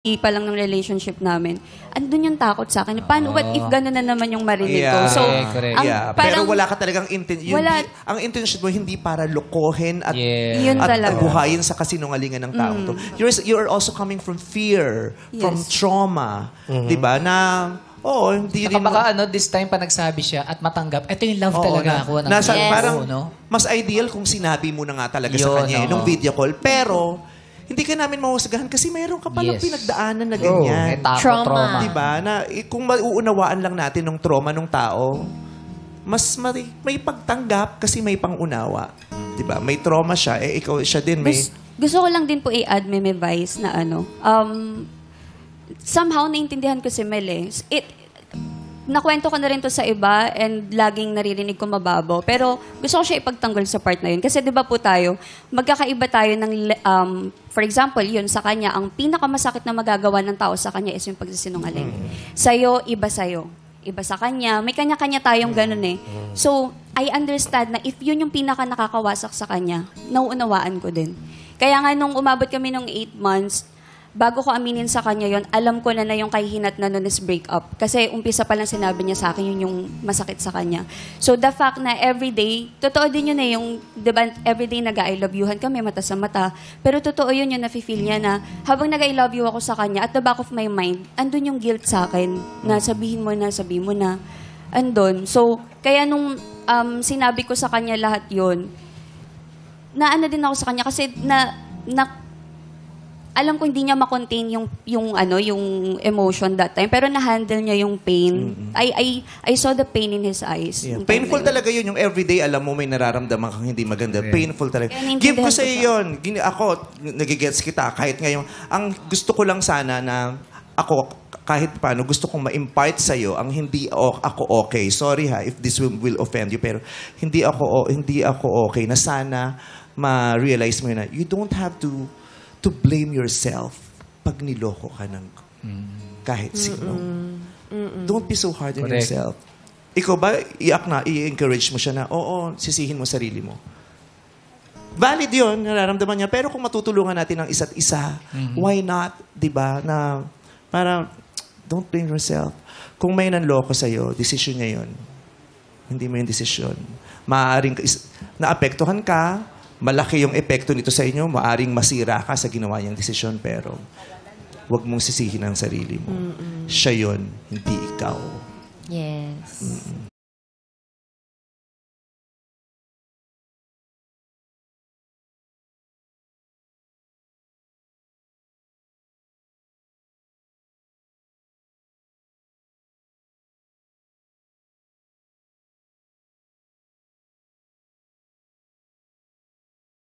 pa lang ng relationship namin, andun yung takot sa akin. Paano, what if gano'n na naman yung marinig ko? So, correct. ang Pero parang, wala ka talagang intention. Ang intention mo hindi para lokohin at, Yun at talaga. buhayin sa kasinungalingan ng taong to. You're also coming from fear, from trauma. Diba? Na, hindi rin Baka this time pa nagsabi siya at matanggap, ito yung love talaga ako. Parang, mas ideal kung sinabi mo na nga talaga sa kanya nung video call. Pero, hindi ka namin mahusgahan kasi mayroon ka palang pinagdaanan na ganyan. Trauma. Diba? Na, kung mauunawaan lang natin ng trauma ng tao, mas may pagtanggap kasi may pangunawa. Diba? May trauma siya, ikaw siya din may... Gusto ko lang din po i-add may Vice na somehow naintindihan ko si Mel nakwento ko na rin to sa iba and laging naririnig ko mababaw. Pero gusto ko siya ipagtanggol sa part na yun. Kasi di ba po tayo, magkakaiba tayo ng, for example, yun sa kanya, ang pinakamasakit na magagawa ng tao sa kanya is yung pagsisinungaling. Sa'yo, iba sa'yo. Iba sa kanya. May kanya-kanya tayong ganun So, I understand na if yun yung pinaka nakakawasak sa kanya, nauunawaan ko din. Kaya nga nung umabot kami nung 8 months, bago ko aminin sa kanya yon, alam ko na yung kahihinat na nun is break up. Kasi umpisa pa lang sinabi niya sa akin, yun yung masakit sa kanya. So the fact na everyday, totoo din yun yung, diba, everyday nag-I love youhan kami, mata sa mata. Pero totoo yun yung nafe-feel niya na habang nag-I love you ako sa kanya, at the back of my mind, andun yung guilt sa akin, na sabihin mo na, andun. So, kaya nung sinabi ko sa kanya lahat yun, naano din ako sa kanya kasi alam ko hindi niya ma-contain yung emotion that time, pero na-handle niya yung pain. I saw the pain in his eyes. Painful talaga yun. Yung everyday, alam mo, may nararamdaman kang hindi maganda. Painful talaga. Give ko sa iyo yun. Ako, nagigets kita. Kahit ngayon, ang gusto ko lang sana na ako, kahit paano, gusto kong ma-impart sa'yo ang hindi ako okay. Sorry if this will offend you, pero hindi ako okay. Na sana ma-realize mo yun na you don't have to blame yourself pag niloko ka ng kahit sino. Don't be so hard on yourself. Ikaw ba, i-encourage mo siya na, sisihin mo sarili mo. Valid yun, nararamdaman niya. Pero kung matutulungan natin ang isa't isa, why not? Diba? Na, para, don't blame yourself. Kung may nanloko sa'yo, desisyon niya yun. Hindi mo yung desisyon. Maaaring naapektuhan ka, malaki yung epekto nito sa inyo, maaring masira ka sa ginawa niyang desisyon, pero huwag mong sisihin ang sarili mo. Siya yun, hindi ikaw. Yes.